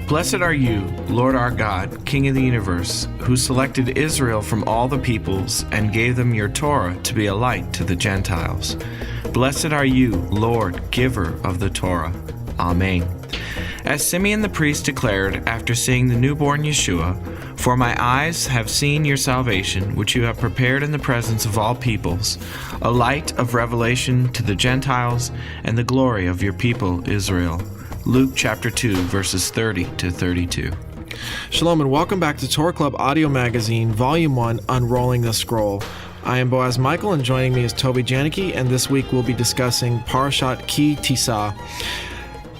Blessed are you, Lord our God, King of the universe, who selected Israel from all the peoples and gave them your Torah to be a light to the Gentiles. Blessed are you, Lord, giver of the Torah. Amen. As Simeon the priest declared after seeing the newborn Yeshua, "For my eyes have seen your salvation, which you have prepared in the presence of all peoples, a light of revelation to the Gentiles and the glory of your people Israel." Luke chapter 2, verses 30 to 32. Shalom and welcome back to Torah Club Audio Magazine, Volume 1, Unrolling the Scroll. I am Boaz Michael, and joining me is Toby Janicki, and this week we'll be discussing Parashat Ki Tisa.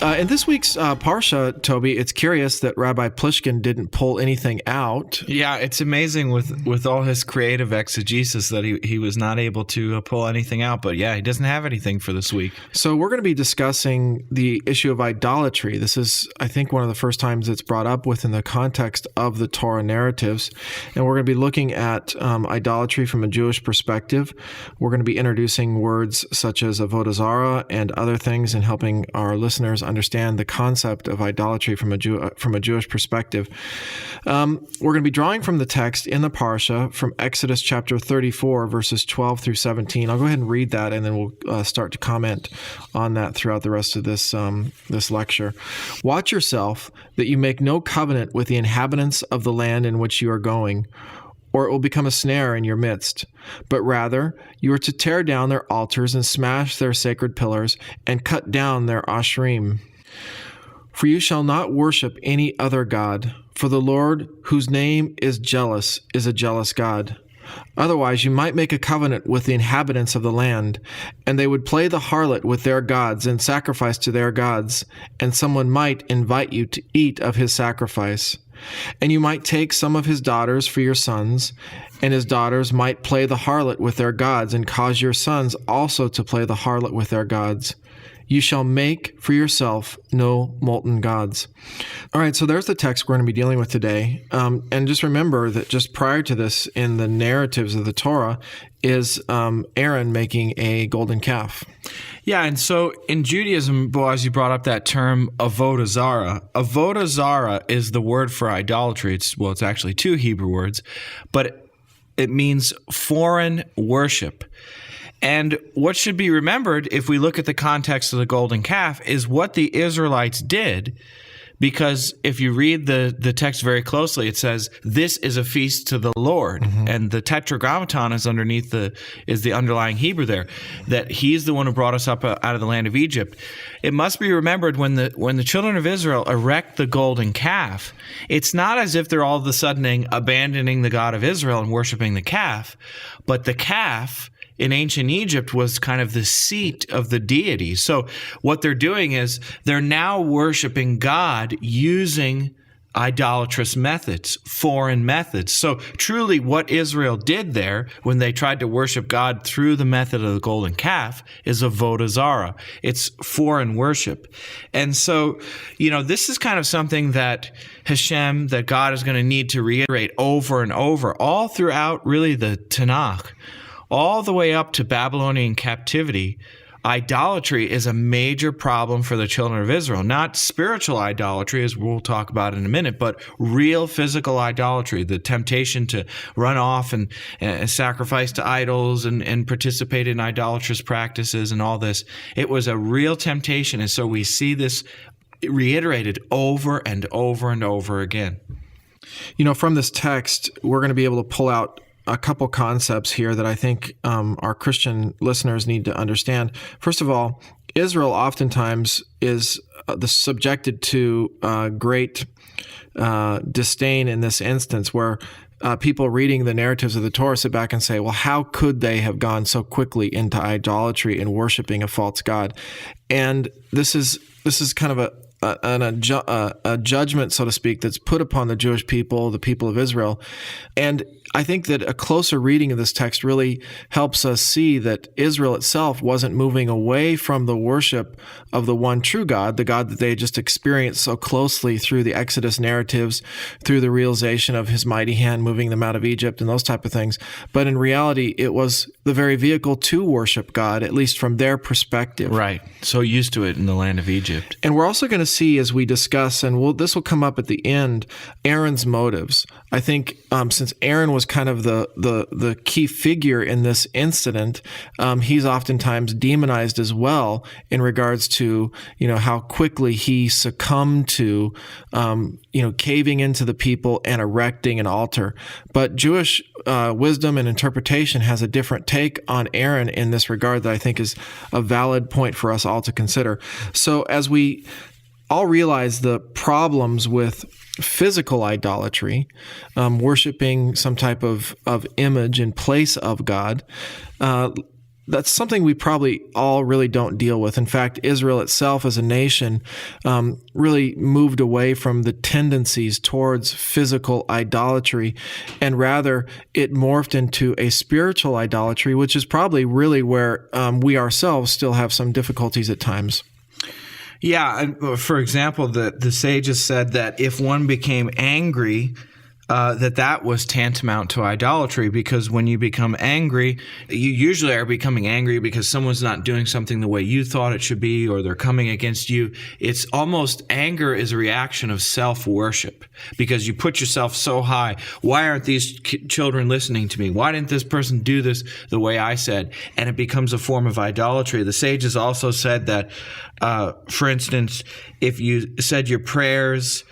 In this week's Parsha, Toby, it's curious that Rabbi Plishkin didn't pull anything out. Yeah, it's amazing with all his creative exegesis that he was not able to pull anything out. But yeah, he doesn't have anything for this week. So we're going to be discussing the issue of idolatry. This is, I think, one of the first times it's brought up within the context of the Torah narratives. And we're going to be looking at idolatry from a Jewish perspective. We're going to be introducing words such as avodah zarah and other things and helping our listeners understand the concept of idolatry from a Jewish perspective. We're going to be drawing from the text in the Parsha from Exodus chapter 34, verses 12 through 17. I'll go ahead and read that, and then we'll start to comment on that throughout the rest of this lecture. "Watch yourself that you make no covenant with the inhabitants of the land in which you are going, or it will become a snare in your midst. But rather, you are to tear down their altars and smash their sacred pillars and cut down their asherim. For you shall not worship any other God, for the Lord, whose name is jealous, is a jealous God. Otherwise, you might make a covenant with the inhabitants of the land, and they would play the harlot with their gods and sacrifice to their gods, and someone might invite you to eat of his sacrifice. And you might take some of his daughters for your sons, and his daughters might play the harlot with their gods, and cause your sons also to play the harlot with their gods. You shall make for yourself no molten gods." All right, so there's the text we're going to be dealing with today. And just remember that just prior to this, in the narratives of the Torah, is Aaron making a golden calf. Yeah, and so in Judaism, Boaz, you brought up that term avodah zarah. Avodah zarah is the word for idolatry. It's actually two Hebrew words, but it means foreign worship. And what should be remembered, if we look at the context of the golden calf, is what the Israelites did. Because if you read the text very closely, it says, "This is a feast to the Lord." Mm-hmm. And the tetragrammaton is underneath is the underlying Hebrew there, that he's the one who brought us up out of the land of Egypt. It must be remembered when the children of Israel erect the golden calf, it's not as if they're all of a sudden abandoning the God of Israel and worshiping the calf, but the calf in ancient Egypt was kind of the seat of the deity. So what they're doing is they're now worshiping God using idolatrous methods, foreign methods. So truly what Israel did there when they tried to worship God through the method of the golden calf is avodah zarah. It's foreign worship. And so, this is kind of something that that God is going to need to reiterate over and over all throughout really the Tanakh. All the way up to Babylonian captivity, idolatry is a major problem for the children of Israel. Not spiritual idolatry, as we'll talk about in a minute, but real physical idolatry, the temptation to run off and sacrifice to idols and participate in idolatrous practices and all this. It was a real temptation, and so we see this reiterated over and over and over again. From this text, we're going to be able to pull out a couple concepts here that I think our Christian listeners need to understand. First of all, Israel oftentimes is subjected to great disdain in this instance, where people reading the narratives of the Torah sit back and say, well, how could they have gone so quickly into idolatry and worshiping a false god? And this is kind of a judgment, so to speak, that's put upon the Jewish people, the people of Israel. And I think that a closer reading of this text really helps us see that Israel itself wasn't moving away from the worship of the one true God, the God that they had just experienced so closely through the Exodus narratives, through the realization of his mighty hand moving them out of Egypt and those type of things. But in reality, it was the very vehicle to worship God, at least from their perspective. Right. So used to it in the land of Egypt. And we're also going to see as we discuss, and this will come up at the end, Aaron's motives. I think since Aaron was kind of the key figure in this incident, he's oftentimes demonized as well in regards to how quickly he succumbed to caving into the people and erecting an altar. But Jewish wisdom and interpretation has a different take on Aaron in this regard that I think is a valid point for us all to consider. So as we all realize the problems with physical idolatry, worshiping some type of image in place of God, that's something we probably all really don't deal with. In fact, Israel itself as a nation really moved away from the tendencies towards physical idolatry, and rather it morphed into a spiritual idolatry, which is probably really where we ourselves still have some difficulties at times. Yeah, for example, the sages said that if one became angry, that was tantamount to idolatry, because when you become angry, you usually are becoming angry because someone's not doing something the way you thought it should be, or they're coming against you. It's almost, anger is a reaction of self-worship because you put yourself so high. Why aren't these children listening to me? Why didn't this person do this the way I said? And it becomes a form of idolatry. The sages also said that, for instance, if you said your prayers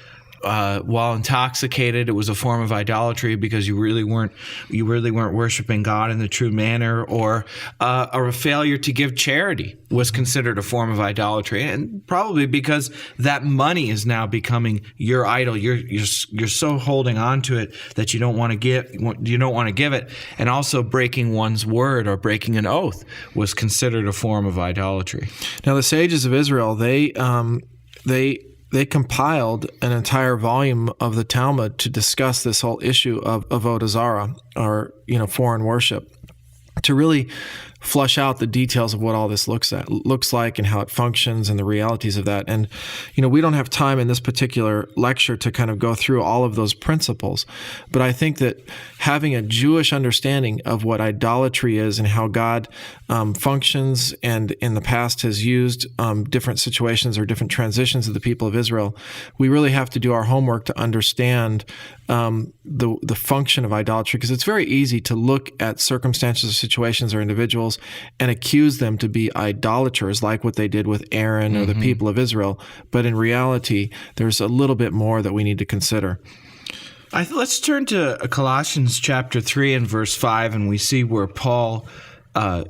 while intoxicated, it was a form of idolatry because you really weren't worshiping God in the true manner, or a failure to give charity was considered a form of idolatry, and probably because that money is now becoming your idol. You're so holding on to it that you don't want to give it, and also breaking one's word or breaking an oath was considered a form of idolatry. Now, the sages of Israel, they compiled an entire volume of the Talmud to discuss this whole issue of avodah zarah, or foreign worship, to really flush out the details of what all this looks like and how it functions and the realities of that. And we don't have time in this particular lecture to kind of go through all of those principles, but I think that having a Jewish understanding of what idolatry is and how God functions, and in the past has used different situations or different transitions of the people of Israel, we really have to do our homework to understand the function of idolatry, because it's very easy to look at circumstances or situations or individuals and accuse them to be idolaters, like what they did with Aaron or the people of Israel. But in reality, there's a little bit more that we need to consider. Let's turn to Colossians chapter 3 and verse 5, and we see where Paul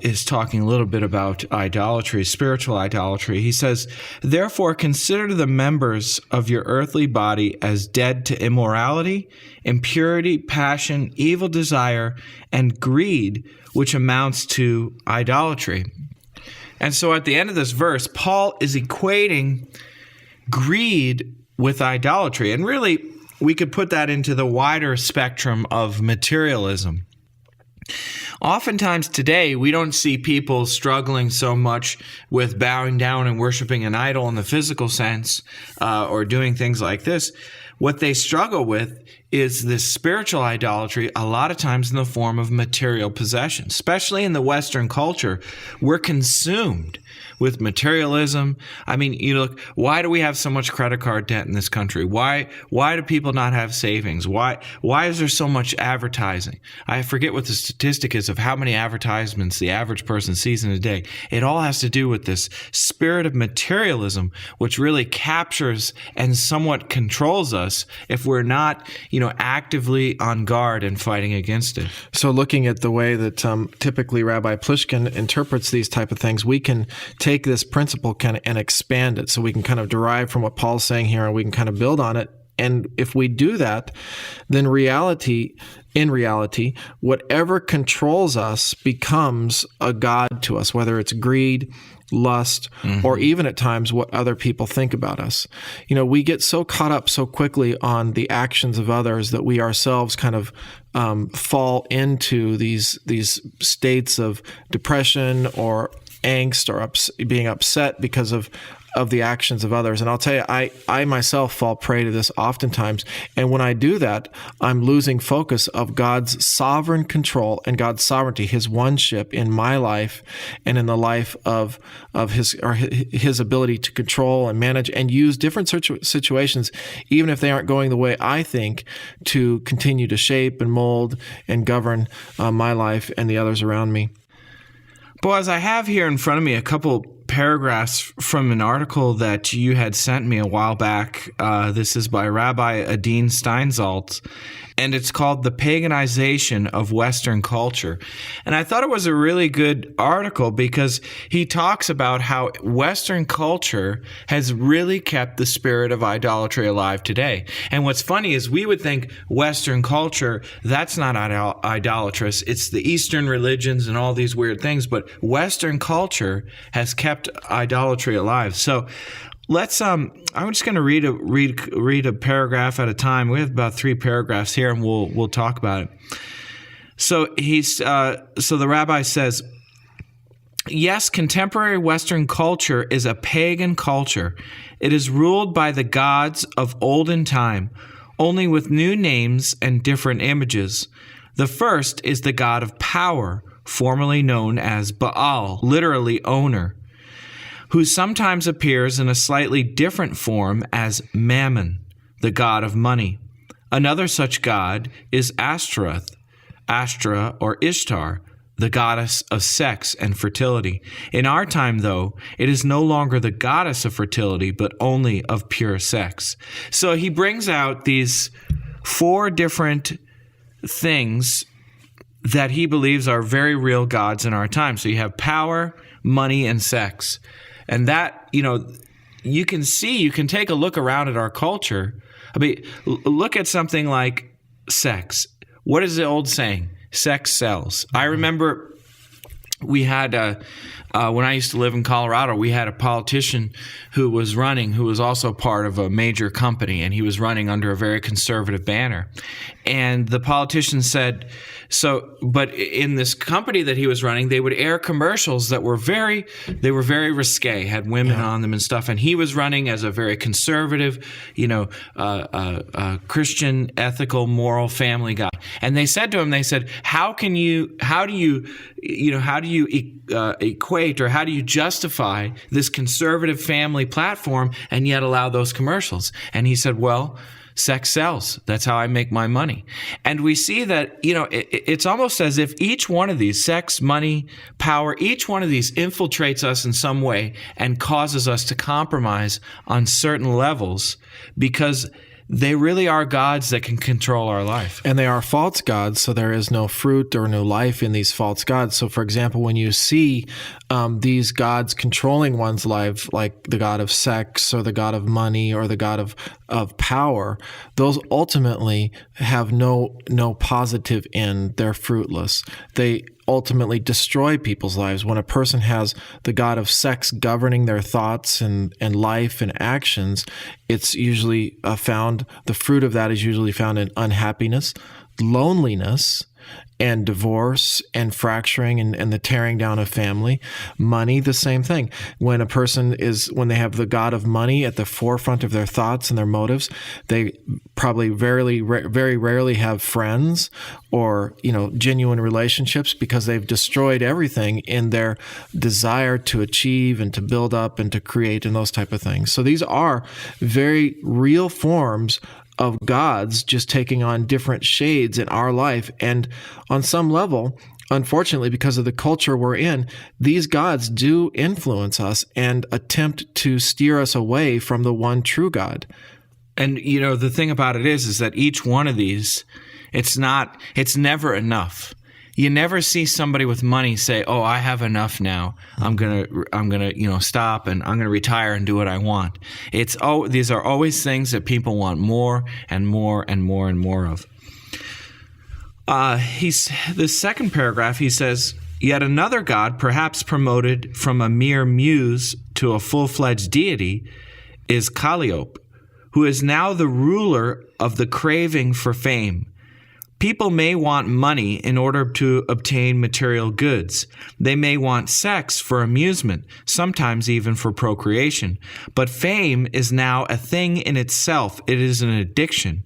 is talking a little bit about idolatry, spiritual idolatry. He says, "Therefore consider the members of your earthly body as dead to immorality, impurity, passion, evil desire, and greed, which amounts to idolatry." And so at the end of this verse, Paul is equating greed with idolatry. And really, we could put that into the wider spectrum of materialism. Oftentimes today, we don't see people struggling so much with bowing down and worshiping an idol in the physical sense, or doing things like this. What they struggle with is this spiritual idolatry, a lot of times in the form of material possession. Especially in the Western culture, we're consumed with materialism. I mean, you look, why do we have so much credit card debt in this country? Why do people not have savings? Why is there so much advertising? I forget what the statistic is of how many advertisements the average person sees in a day. It all has to do with this spirit of materialism, which really captures and somewhat controls us if we're not, actively on guard and fighting against it. So looking at the way that typically Rabbi Plishkin interprets these type of things, we can take this principle and expand it, so we can kind of derive from what Paul's saying here, and we can kind of build on it And if we do that, then in reality, whatever controls us becomes a god to us, whether it's greed, lust, or even at times what other people think about us. We get so caught up so quickly on the actions of others that we ourselves kind of fall into these states of depression or angst or being upset because of the actions of others. And I'll tell you, I myself fall prey to this oftentimes. And when I do that, I'm losing focus of God's sovereign control and God's sovereignty, his one-ship in my life and in the life of his ability to control and manage and use different situations, even if they aren't going the way I think, to continue to shape and mold and govern my life and the others around me. Boaz, I have here in front of me a couple paragraphs from an article that you had sent me a while back. This is by Rabbi Adin Steinsaltz, and it's called The Paganization of Western Culture. And I thought it was a really good article because he talks about how Western culture has really kept the spirit of idolatry alive today. And what's funny is we would think Western culture, that's not idolatrous. It's the Eastern religions and all these weird things, but Western culture has kept idolatry alive. So let's I'm just going to read a paragraph at a time. We have about 3 paragraphs here, and we'll talk about it. So so the rabbi says, yes, contemporary Western culture is a pagan culture. It is ruled by the gods of olden time, only with new names and different images. The first is the god of power, formerly known as Baal, literally owner, who sometimes appears in a slightly different form as Mammon, the god of money. Another such god is Ashtaroth, Ashtra or Ishtar, the goddess of sex and fertility. In our time, though, it is no longer the goddess of fertility, but only of pure sex. So he brings out these 4 different things that he believes are very real gods in our time. So you have power, money, and sex. And that, you can take a look around at our culture. I mean, look at something like sex. What is the old saying? Sex sells. I remember we had, when I used to live in Colorado, we had a politician who was also part of a major company, and he was running under a very conservative banner. And the politician said, but in this company that he was running, they would air commercials that were very risque, had women on them and stuff. And he was running as a very conservative, Christian, ethical, moral family guy. And they said to him, how do you equate, or how do you justify this conservative family platform and yet allow those commercials? And he said, well, sex sells. That's how I make my money. And we see that, it's almost as if each one of these, sex, money, power, each one of these infiltrates us in some way and causes us to compromise on certain levels, because they really are gods that can control our life. And they are false gods, so there is no fruit or no life in these false gods. So, for example, when you see these gods controlling one's life, like the god of sex or the god of money or the god of power, those ultimately have no positive end. They're fruitless. They ultimately destroy people's lives. When a person has the god of sex governing their thoughts and life and actions, it's usually the fruit of that is usually found in unhappiness, loneliness, and divorce and fracturing and the tearing down of family. Money, the same thing. When they have the god of money at the forefront of their thoughts and their motives, they probably very rarely have friends or, genuine relationships, because they've destroyed everything in their desire to achieve and to build up and to create and those type of things. So these are very real forms of gods, just taking on different shades in our life. And on some level, unfortunately, because of the culture we're in, these gods do influence us and attempt to steer us away from the one true God. And, the thing about it is that each one of these, it's never enough. You never see somebody with money say, "Oh, I have enough now. I'm gonna stop and I'm gonna retire and do what I want." These are always things that people want more and more and more and more of. The second paragraph, he says, "Yet another god, perhaps promoted from a mere muse to a full-fledged deity, is Calliope, who is now the ruler of the craving for fame. People may want money in order to obtain material goods. They may want sex for amusement, sometimes even for procreation. But fame is now a thing in itself. It is an addiction.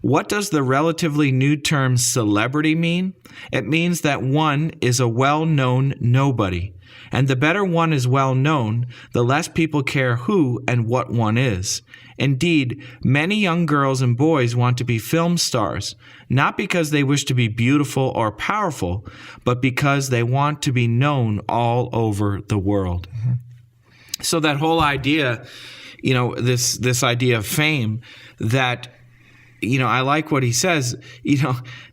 What does the relatively new term celebrity mean? It means that one is a well-known nobody. And the better one is well known, the less people care who and what one is. Indeed, many young girls and boys want to be film stars, not because they wish to be beautiful or powerful, but because they want to be known all over the world." Mm-hmm. So that whole idea, this idea of fame, that I like what he says.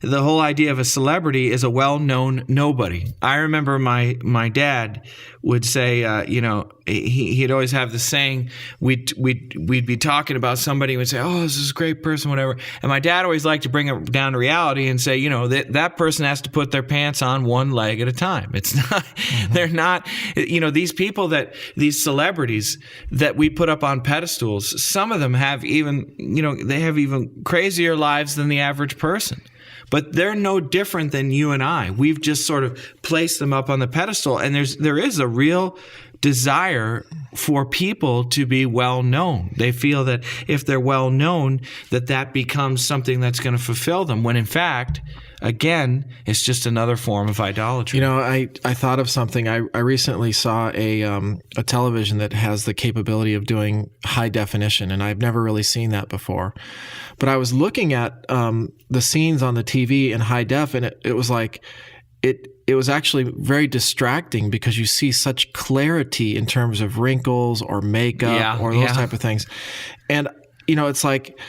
The whole idea of a celebrity is a well-known nobody. I remember my dad would say, he'd always have the saying, we'd be talking about somebody and would say, "Oh, this is a great person," whatever. And my dad always liked to bring it down to reality and say, that person has to put their pants on one leg at a time. It's not, they're not, these people these celebrities that we put up on pedestals, some of them have even, they have even crazier lives than the average person. But they're no different than you and I. We've just sort of placed them up on the pedestal, and there is a real desire for people to be well known. They feel that if they're well known, that becomes something that's going to fulfill them, when in fact, again, it's just another form of idolatry. I thought of something. I recently saw a television that has the capability of doing high definition, and I've never really seen that before. But I was looking at the scenes on the TV in high def, and it was like it was actually very distracting because you see such clarity in terms of wrinkles or makeup or those type of things. And it's like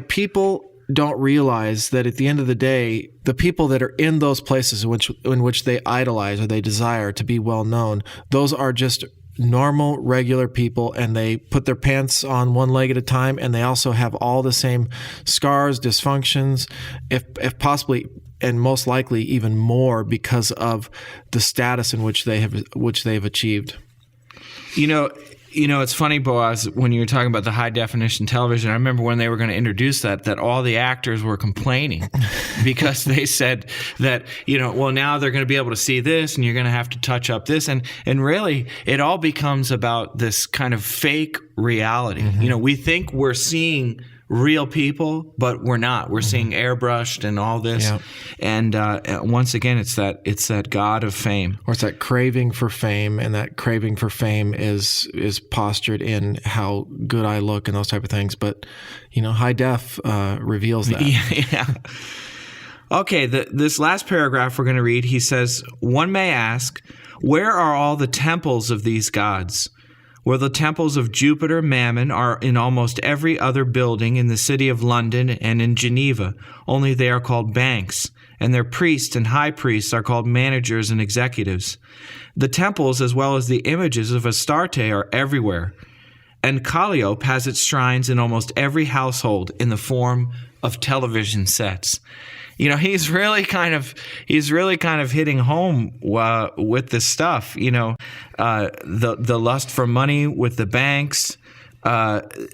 people don't realize that at the end of the day, the people that are in those places in which they idolize or they desire to be well known, those are just normal, regular people, and they put their pants on one leg at a time, and they also have all the same scars, dysfunctions, if possibly, and most likely even more, because of the status in which they've achieved. It's funny, Boaz, when you were talking about the high definition television, I remember when they were going to introduce that all the actors were complaining because they said that, now they're going to be able to see this and you're going to have to touch up this. And really, it all becomes about this kind of fake reality. Mm-hmm. We think we're seeing real people, but we're not. We're seeing airbrushed and all this. Yeah. And once again, it's that god of fame. Or it's that craving for fame, and that craving for fame is postured in how good I look and those type of things. But, high def reveals that. Yeah. Okay, this last paragraph we're going to read, he says, "One may ask, where are all the temples of these gods? Well, the temples of Jupiter, Mammon, are in almost every other building in the city of London and in Geneva, only they are called banks, and their priests and high priests are called managers and executives. The temples, as well as the images of Astarte, are everywhere, and Calliope has its shrines in almost every household in the form of television sets." He's really kind of hitting home with this stuff. The lust for money with the banks,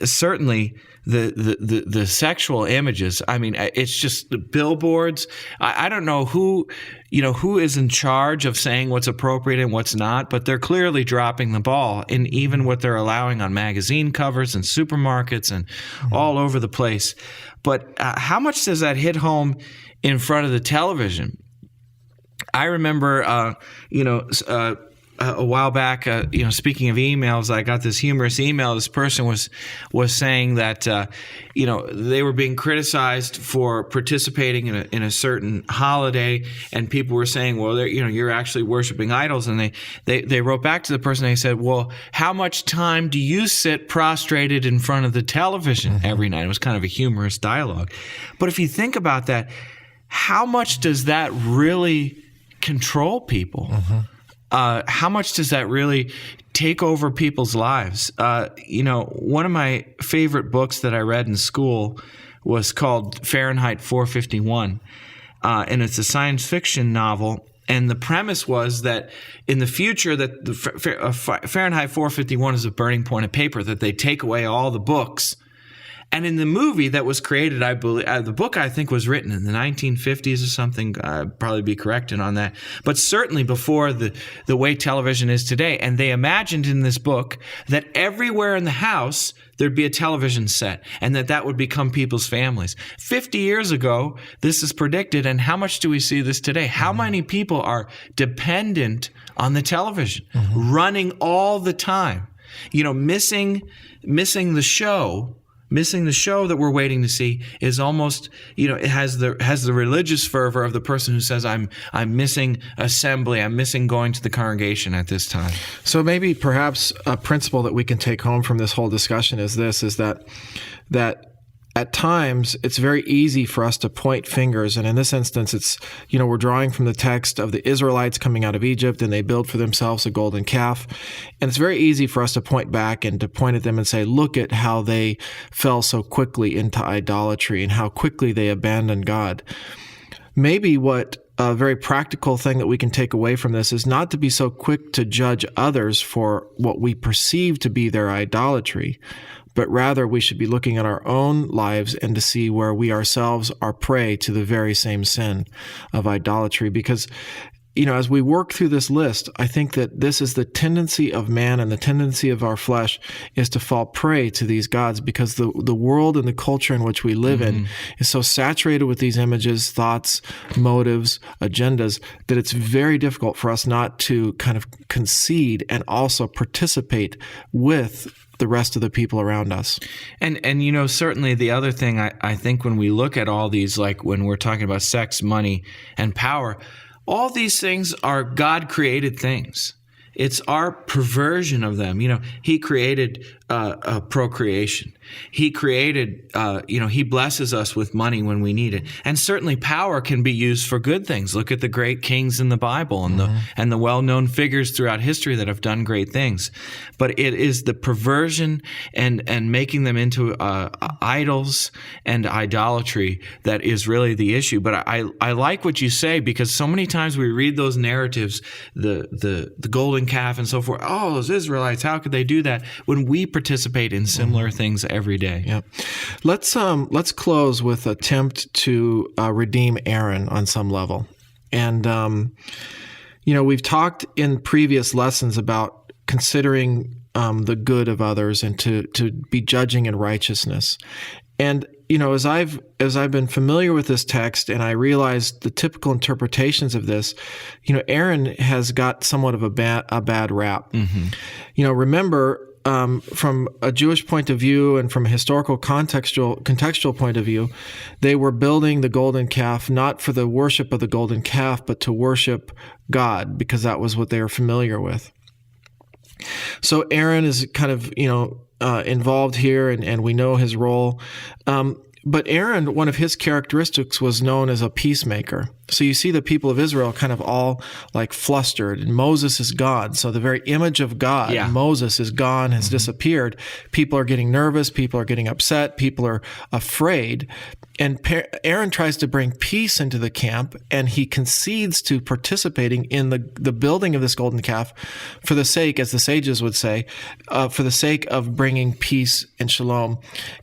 certainly the sexual images. I mean, it's just the billboards. I don't know who is in charge of saying what's appropriate and what's not, but they're clearly dropping the ball in even what they're allowing on magazine covers and supermarkets and all over the place. But how much does that hit home in front of the television? I remember, a while back, speaking of emails, I got this humorous email. This person was saying that, they were being criticized for participating in a certain holiday, and people were saying, well, you're actually worshiping idols. And they wrote back to the person. They said, well, how much time do you sit prostrated in front of the television every night? It was kind of a humorous dialogue. But if you think about that, how much does that really control people? How much does that really take over people's lives? One of my favorite books that I read in school was called Fahrenheit 451, and it's a science fiction novel. And the premise was that in the future, that the Fahrenheit 451 is a burning point of paper, that they take away all the books. And in the movie that was created, I believe, the book I think was written in the 1950s or something. I'd probably be corrected on that. But certainly before the way television is today. And they imagined in this book that everywhere in the house there'd be a television set, and that would become people's families. 50 years ago, this is predicted, and how much do we see this today? How many people are dependent on the television, running all the time, missing the show? Missing the show that we're waiting to see is almost, it has the religious fervor of the person who says, I'm missing assembly, I'm missing going to the congregation at this time. So maybe perhaps a principle that we can take home from this whole discussion is that at times it's very easy for us to point fingers. And in this instance, it's, we're drawing from the text of the Israelites coming out of Egypt, and they build for themselves a golden calf. And it's very easy for us to point back and to point at them and say, look at how they fell so quickly into idolatry and how quickly they abandoned God. Maybe what a very practical thing that we can take away from this is not to be so quick to judge others for what we perceive to be their idolatry, but rather we should be looking at our own lives and to see where we ourselves are prey to the very same sin of idolatry. Because, as we work through this list, I think that this is the tendency of man, and the tendency of our flesh is to fall prey to these gods, because the world and the culture in which we live in is so saturated with these images, thoughts, motives, agendas, that it's very difficult for us not to kind of concede and also participate with the rest of the people around us. And certainly the other thing I think when we look at all these, like when we're talking about sex, money, and power, all these things are God-created things. It's our perversion of them. He created procreation. He created, he blesses us with money when we need it. And certainly power can be used for good things. Look at the great kings in the Bible and the well-known figures throughout history that have done great things. But it is the perversion and making them into idols and idolatry that is really the issue. But I like what you say, because so many times we read those narratives, the golden calf and so forth. Oh, those Israelites, how could they do that? When we participate in similar things every day. Yeah. Let's close with an attempt to redeem Aaron on some level. And we've talked in previous lessons about considering the good of others and to be judging in righteousness. And as I've been familiar with this text and I realized the typical interpretations of this, Aaron has got somewhat of a bad rap. Remember, from a Jewish point of view and from a historical contextual point of view, they were building the golden calf not for the worship of the golden calf, but to worship God, because that was what they were familiar with. So Aaron is kind of, involved here, and we know his role. But Aaron, one of his characteristics was known as a peacemaker. So you see the people of Israel kind of all like flustered, and Moses is gone. So the very image of God, Moses is gone, has disappeared. People are getting nervous. People are getting upset. People are afraid. And Aaron tries to bring peace into the camp, and he concedes to participating in the building of this golden calf for the sake, as the sages would say, for the sake of bringing peace and shalom.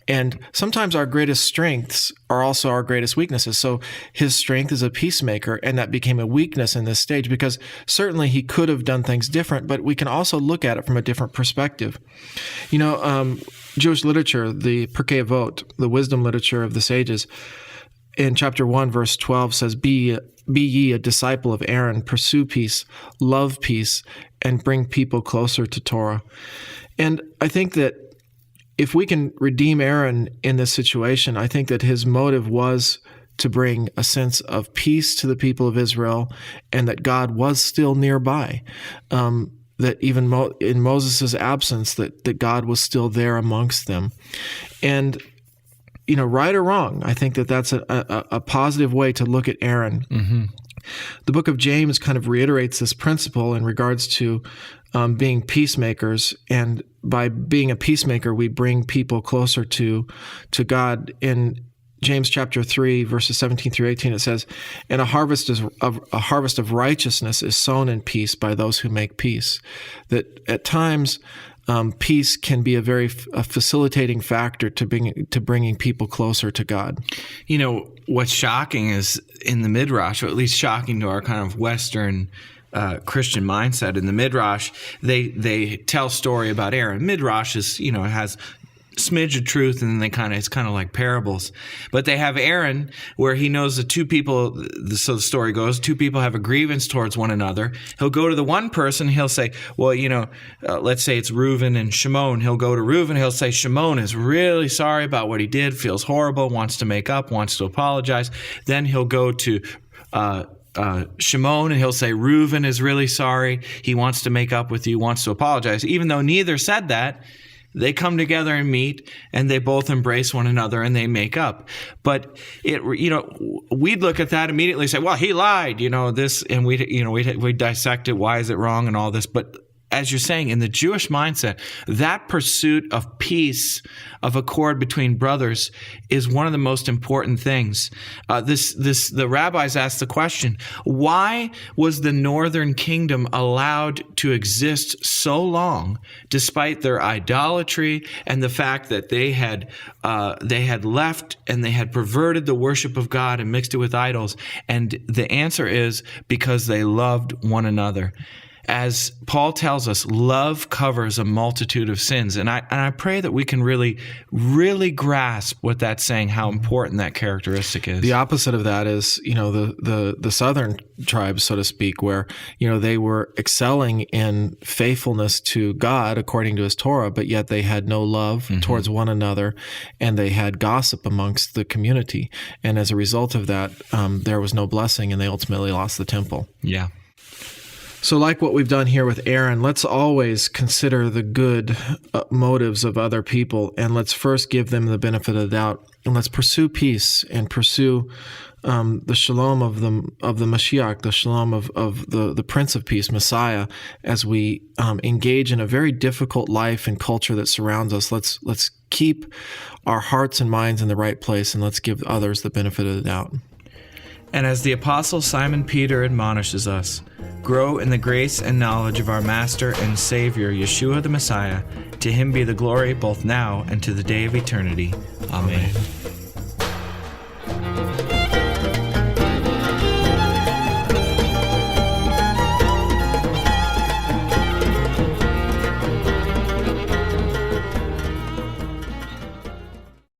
And sometimes our greatest strengths are also our greatest weaknesses. So his strength is a peacemaker, and that became a weakness in this stage, because certainly he could have done things different, but we can also look at it from a different perspective. Jewish literature, the Pirkei Avot, the wisdom literature of the sages, in chapter 1, verse 12 says, Be ye a disciple of Aaron, pursue peace, love peace, and bring people closer to Torah. And I think that if we can redeem Aaron in this situation, I think that his motive was to bring a sense of peace to the people of Israel, and that God was still nearby. That even in Moses' absence, that God was still there amongst them. And, right or wrong, I think that that's a positive way to look at Aaron. The book of James kind of reiterates this principle in regards to being peacemakers, and by being a peacemaker, we bring people closer to God. In James chapter 3, verses 17 through 18, it says, "And a harvest of righteousness is sown in peace by those who make peace." That at times, peace can be a facilitating factor to bringing people closer to God. You know, what's shocking is in the Midrash, or at least shocking to our kind of Western Christian mindset, in the Midrash, they tell a story about Aaron. Midrash is, it has smidge of truth, and then it's kind of like parables. But they have Aaron, where he knows the two people, so the story goes, two people have a grievance towards one another. He'll go to the one person, he'll say, well, let's say it's Reuven and Shimon. He'll go to Reuven, he'll say, Shimon is really sorry about what he did, feels horrible, wants to make up, wants to apologize. Then he'll go to Shimon, and he'll say, Reuven is really sorry, he wants to make up with you, wants to apologize. Even though neither said that, they come together and meet, and they both embrace one another, and they make up. But we'd look at that immediately and say, "Well, he lied," this, and we dissect it. Why is it wrong, and all this? But as you're saying, in the Jewish mindset, that pursuit of peace, of accord between brothers, is one of the most important things. The rabbis asked the question: why was the northern kingdom allowed to exist so long, despite their idolatry and the fact that they had left and they had perverted the worship of God and mixed it with idols? And the answer is because they loved one another. As Paul tells us, love covers a multitude of sins. And I pray that we can really, really grasp what that's saying, how important that characteristic is. The opposite of that is, the southern tribes, so to speak, where, they were excelling in faithfulness to God according to his Torah, but yet they had no love towards one another, and they had gossip amongst the community. And as a result of that, there was no blessing, and they ultimately lost the temple. Yeah. So like what we've done here with Aaron, let's always consider the good motives of other people, and let's first give them the benefit of the doubt, and let's pursue peace and pursue the shalom of the Mashiach, the shalom of the Prince of Peace, Messiah, as we engage in a very difficult life and culture that surrounds us. Let's keep our hearts and minds in the right place, and let's give others the benefit of the doubt. And as the Apostle Simon Peter admonishes us, grow in the grace and knowledge of our Master and Savior, Yeshua the Messiah. To him be the glory both now and to the day of eternity. Amen.